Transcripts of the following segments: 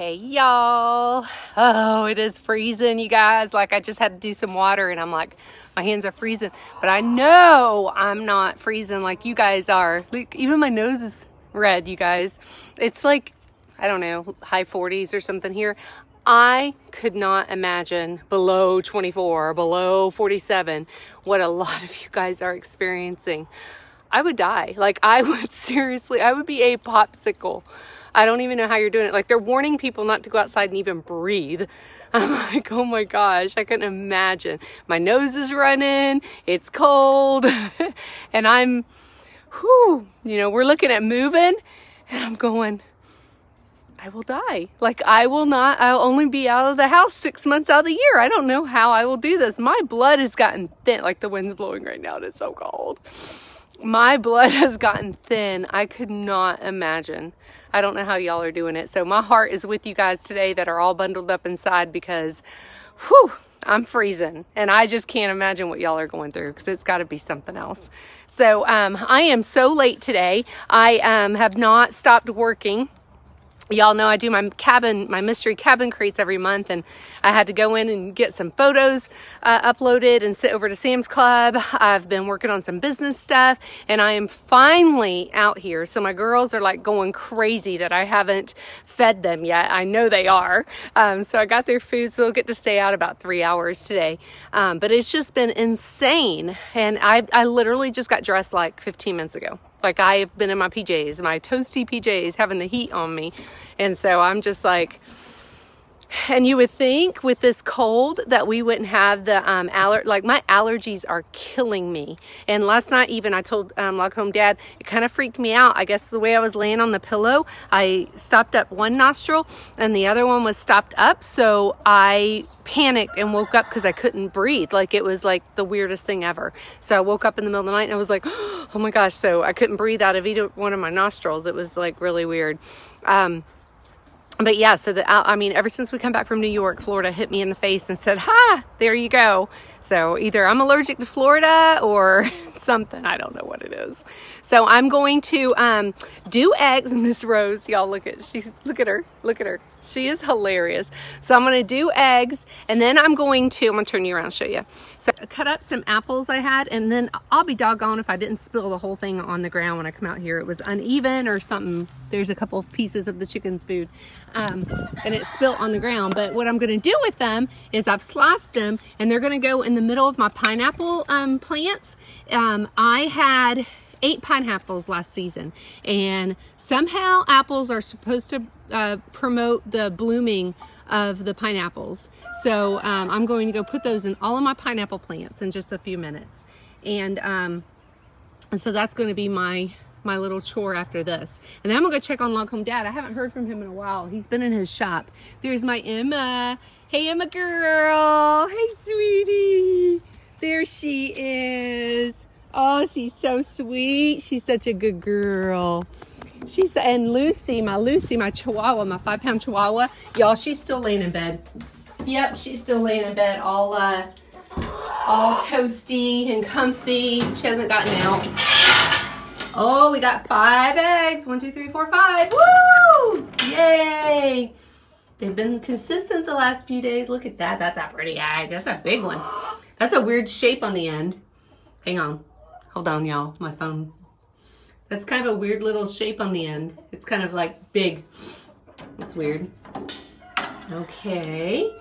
Hey y'all. Oh, it is freezing, you guys. Like, I just had to do some water and I'm like, my hands are freezing, but I know I'm not freezing like you guys are. Like, even my nose is red, you guys. It's like, I don't know, high 40s or something here. I could not imagine below 24, below 47, what a lot of you guys are experiencing. I would die. Like, I would seriously, I would be a popsicle. I don't even know how you're doing it. Like, they're warning people not to go outside and even breathe. I'm like, oh my gosh, I couldn't imagine. My nose is running, it's cold, and I'm, whew, you know, we're looking at moving, and I'm going, I will die. Like, I'll only be out of the house 6 months out of the year. I don't know how I will do this. My blood has gotten thin. Like, the wind's blowing right now and it's so cold. My blood has gotten thin. I could not imagine. I don't know how y'all are doing it. So my heart is with you guys today that are all bundled up inside because, whew, I'm freezing. And I just can't imagine what y'all are going through because it's got to be something else. So I am so late today. I have not stopped working. Y'all know I do my mystery cabin crates every month, and I had to go in and get some photos uploaded and sit over to Sam's Club. I've been working on some business stuff, and I am finally out here. So my girls are like going crazy that I haven't fed them yet. I know they are. So I got their food, so they'll get to stay out about 3 hours today. But it's just been insane. And I literally just got dressed like 15 minutes ago. Like, I have been in my PJs, my toasty PJs, having the heat on me. And so I'm just like, and you would think with this cold that we wouldn't have the like, my allergies are killing me. And last night even I told Log Home Dad, it kind of freaked me out. I guess the way I was laying on the pillow, I stopped up one nostril and the other one was stopped up. So I panicked and woke up because I couldn't breathe. Like, it was like the weirdest thing ever. So I woke up in the middle of the night and I was like, oh my gosh. So I couldn't breathe out of either one of my nostrils. It was like really weird. But yeah, so I mean, ever since we come back from New York, Florida hit me in the face and said, ha, there you go. So either I'm allergic to Florida or something. I don't know what it is. So I'm going to do eggs. And Miss Rose, y'all look at her. She is hilarious. So I'm going to do eggs, and then I'm going to turn you around and show you. So I cut up some apples I had, and then I'll be doggone if I didn't spill the whole thing on the ground when I come out here. It was uneven or something. There's a couple of pieces of the chicken's food, and it spilled on the ground. But what I'm going to do with them is I've sliced them, and they're going to go in the middle of my pineapple plants. I had 8 pineapples last season, and somehow apples are supposed to promote the blooming of the pineapples. So I'm going to go put those in all of my pineapple plants in just a few minutes, and so that's going to be my little chore after this. And then I'm gonna go check on Log Home Dad. I haven't heard from him in a while. He's been in his shop. There's my Emma. Hey, Emma girl. Hey, sweetie. There she is. Oh, she's so sweet. She's such a good girl. And Lucy, my chihuahua, my 5-pound chihuahua. Y'all, she's still laying in bed. Yep, she's still laying in bed all toasty and comfy. She hasn't gotten out. Oh, we got 5 eggs. 1, 2, 3, 4, 5. Woo! Yay! They've been consistent the last few days. Look at that. That's a pretty egg. That's a big one. That's a weird shape on the end. Hang on. Hold on, y'all. My phone. That's kind of a weird little shape on the end. It's kind of like big. It's weird. Okay.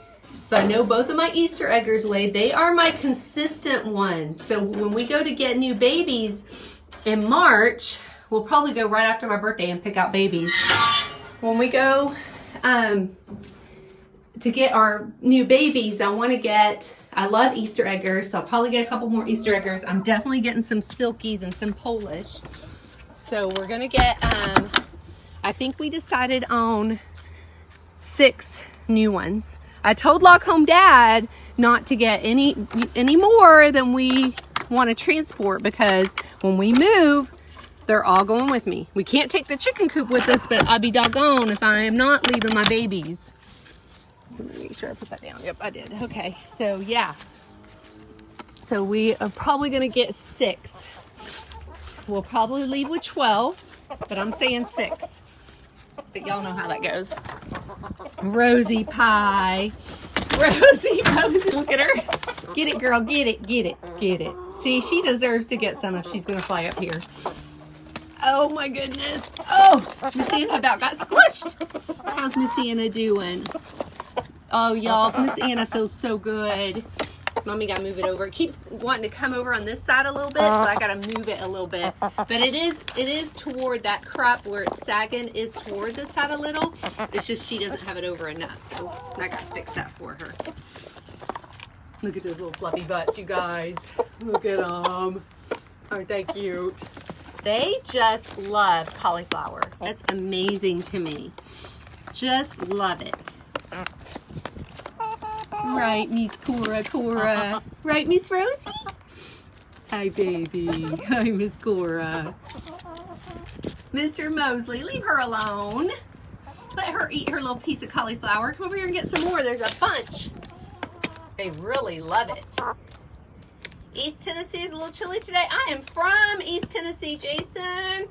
So I know both of my Easter eggers laid. They are my consistent ones. So when we go to get new babies in March, we'll probably go right after my birthday and pick out babies. When we go to get our new babies, I love Easter eggers, so I'll probably get a couple more Easter eggers. I'm definitely getting some silkies and some Polish. So we're gonna get, I think we decided on 6 new ones. I told Log Home Dad not to get any more than we want to transport, because when we move, they're all going with me. We can't take the chicken coop with us, but I'll be doggone if I am not leaving my babies. Let me make sure I put that down. Yep, I did. Okay, so yeah. So we are probably going to get 6. We'll probably leave with 12, but I'm saying 6. But y'all know how that goes. Rosie Pie. Rosie, look at her. Get it, girl, get it, get it, get it. See, she deserves to get some if she's gonna fly up here. Oh my goodness. Oh, Miss Anna about got squished. How's Miss Anna doing? Oh, y'all, Miss Anna feels so good. Mommy gotta move it over. It keeps wanting to come over on this side a little bit, so I gotta move it a little bit. But it is toward that crop where it's sagging, is toward this side a little. It's just she doesn't have it over enough, so I gotta fix that for her. Look at those little fluffy butts, you guys. Look at them. Aren't they cute? They just love cauliflower. That's amazing to me. Just love it. Right, Miss Cora. Right, Miss Rosie? Hi, baby. Hi, Miss Cora. Mr. Mosley, leave her alone. Let her eat her little piece of cauliflower. Come over here and get some more. There's a bunch. They really love it. East Tennessee is a little chilly today. I am from East Tennessee, Jason.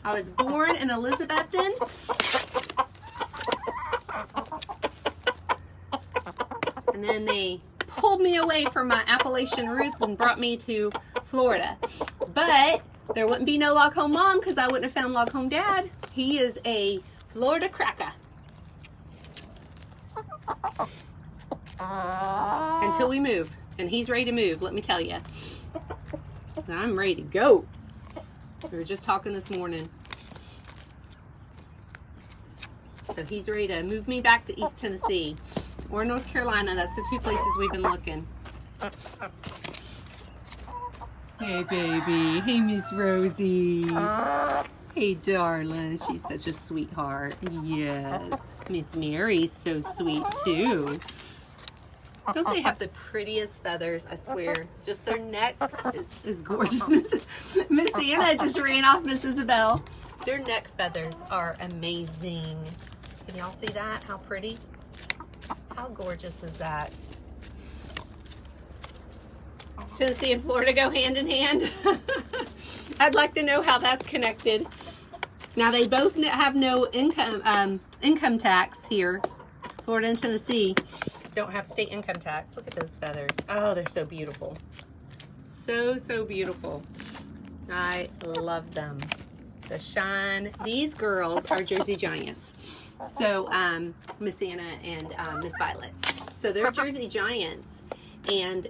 I was born in Elizabethton. And then they pulled me away from my Appalachian roots and brought me to Florida. But there wouldn't be no Log Home Mom because I wouldn't have found Log Home Dad. He is a Florida cracker. Until we move. And he's ready to move, let me tell you. I'm ready to go. We were just talking this morning. So he's ready to move me back to East Tennessee or North Carolina. That's the two places we've been looking. Hey, baby. Hey, Miss Rosie. Hey, darling. She's such a sweetheart. Yes. Miss Mary's so sweet, too. Don't they have the prettiest feathers? I swear. Just their neck is gorgeous. Miss Anna just ran off Miss Isabel. Their neck feathers are amazing. Can y'all see that? How pretty? How gorgeous is that? Tennessee and Florida go hand in hand. I'd like to know how that's connected. Now they both have no income tax here. Florida and Tennessee don't have state income tax. Look at those feathers. Oh, they're so beautiful. So, so beautiful. I love them. The shine. These girls are Jersey Giants. So, Miss Anna and Miss Violet. So they're Jersey Giants, and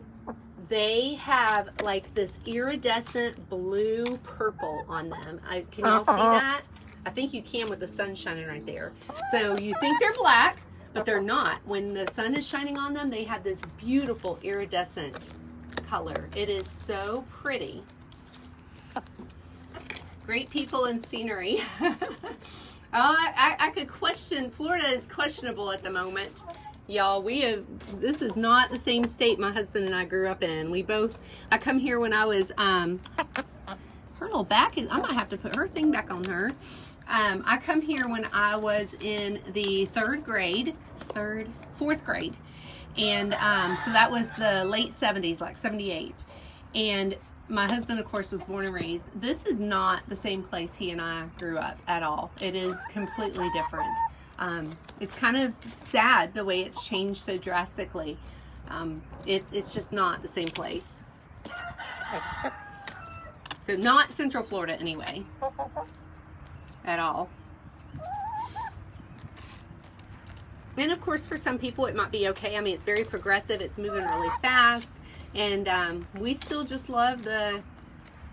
they have like this iridescent blue purple on them. Can y'all see that? I think you can with the sun shining right there. So you think they're black, but they're not. When the sun is shining on them, they have this beautiful iridescent color. It is so pretty. Great people and scenery. I could question, Florida is questionable at the moment. Y'all, this is not the same state my husband and I grew up in. I come here when I was, her little back, I might have to put her thing back on her. I come here when I was in the fourth grade. And so that was the late 70s, like 78. And my husband, of course, was born and raised. This is not the same place he and I grew up at all. It is completely different. It's kind of sad the way it's changed so drastically. It's just not the same place. So not Central Florida anyway, at all. And of course, for some people, it might be okay. I mean, it's very progressive. It's moving really fast. And we still just love the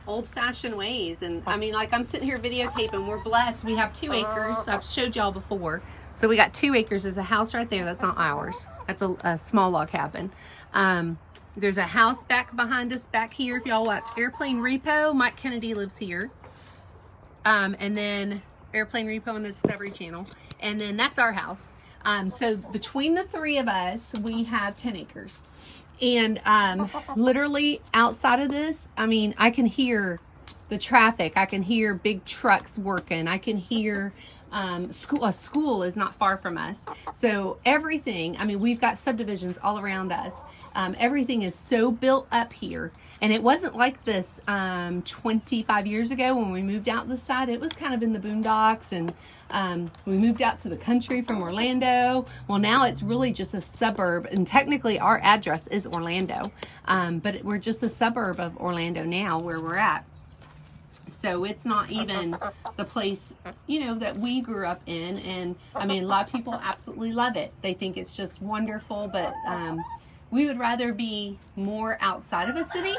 old-fashioned ways. And I mean, like I'm sitting here videotaping. We're blessed. We have 2 acres. I've showed y'all before. So we got 2 acres. There's a house right there. That's not ours. That's a small log cabin. There's a house back behind us back here. If y'all watch Airplane Repo, Mike Kennedy lives here. And then Airplane Repo on the Discovery Channel. And then that's our house. So between the 3 of us, we have 10 acres. And literally outside of this, I mean, I can hear the traffic. I can hear big trucks working. I can hear a school is not far from us. So everything, I mean, we've got subdivisions all around us. Everything is so built up here. And it wasn't like this 25 years ago when we moved out this side. It was kind of in the boondocks, and we moved out to the country from Orlando. Well, now it's really just a suburb, and technically our address is Orlando, but we're just a suburb of Orlando now where we're at. So it's not even the place, you know, that we grew up in. And I mean, a lot of people absolutely love it. They think it's just wonderful, but we would rather be more outside of a city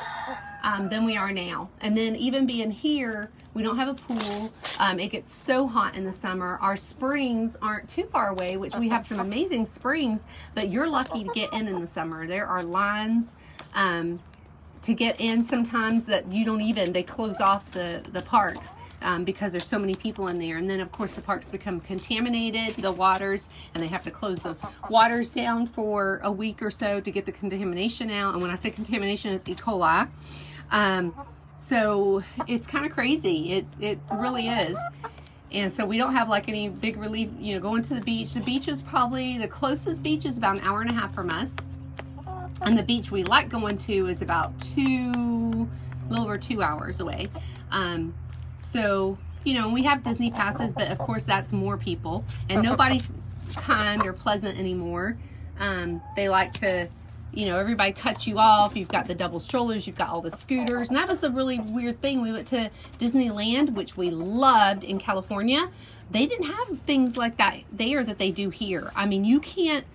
than we are now. And then even being here, we don't have a pool. It gets so hot in the summer. Our springs aren't too far away, which we have some amazing springs, but you're lucky to get in the summer. There are lines to get in sometimes that you don't even, they close off the parks because there's so many people in there. And then of course the parks become contaminated, the waters, and they have to close the waters down for a week or so to get the contamination out. And when I say contamination, it's E. coli. So it's kind of crazy. It really is. And so we don't have like any big relief, you know, going to the beach. The beach is probably, the closest beach is about an hour and a half from us. And the beach we like going to is about a little over 2 hours away. So, you know, we have Disney passes, but of course that's more people. And nobody's kind or pleasant anymore. They like to, you know, everybody cuts you off. You've got the double strollers, you've got all the scooters. And that was a really weird thing. We went to Disneyland, which we loved in California. They didn't have things like that there that they do here. I mean, you can't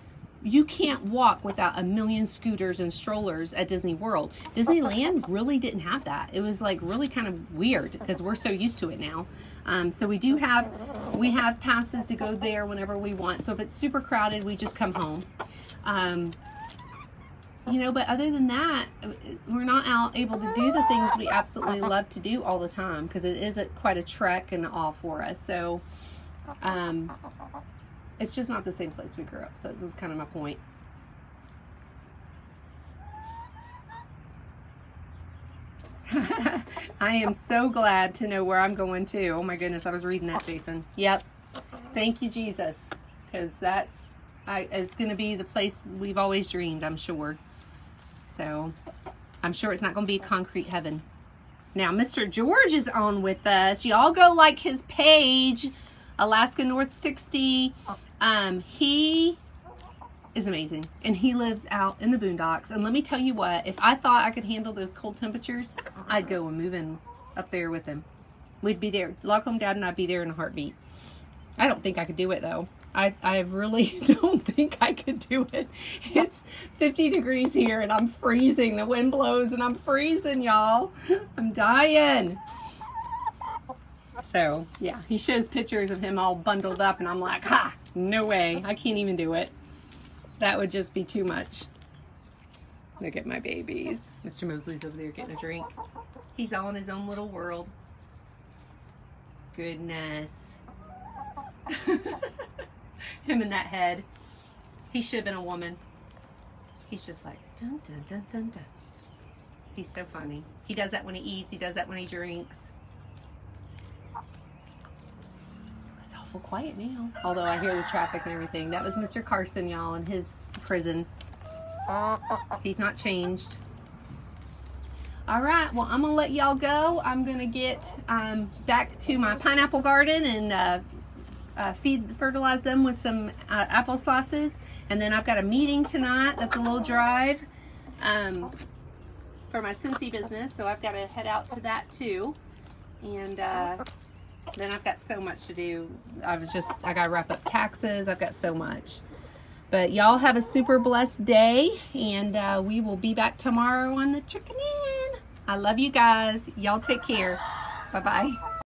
walk without a million scooters and strollers at Disney World. Disneyland really didn't have that. It was like really kind of weird because we're so used to it now. So we have passes to go there whenever we want. So if it's super crowded, we just come home. You know, but other than that, we're not able to do the things we absolutely love to do all the time because it is quite a trek and all for us. So, it's just not the same place we grew up. So this is kind of my point. I am so glad to know where I'm going to. Oh my goodness, I was reading that, Jason. Yep. Thank you, Jesus. Because it's going to be the place we've always dreamed, I'm sure. So I'm sure it's not going to be a concrete heaven. Now, Mr. George is on with us. Y'all go like his page, Alaska North 60. He is amazing, and he lives out in the boondocks. And let me tell you what, if I thought I could handle those cold temperatures, I'd go and move in up there with him. We'd be there. Lock home, Dad, and I'd be there in a heartbeat. I don't think I could do it though. I really don't think I could do it. It's 50 degrees here and I'm freezing. The wind blows and I'm freezing, y'all. I'm dying. So yeah, he shows pictures of him all bundled up and I'm like, ha, no way. I can't even do it. That would just be too much. Look at my babies. Mr. Mosley's over there getting a drink. He's all in his own little world. Goodness. Him in that head. He should have been a woman. He's just like, dun, dun, dun, dun, dun. He's so funny. He does that when he eats. He does that when he drinks. It's awful quiet now. Although I hear the traffic and everything. That was Mr. Carson, y'all, in his prison. He's not changed. All right, well, I'm going to let y'all go. I'm going to get back to my pineapple garden and fertilize them with some apple sauces. And then I've got a meeting tonight. That's a little drive for my Scentsy business. So I've got to head out to that too. And then I've got so much to do. I got to wrap up taxes. I've got so much. But y'all have a super blessed day. And we will be back tomorrow on the Chicken In. I love you guys. Y'all take care. Bye-bye.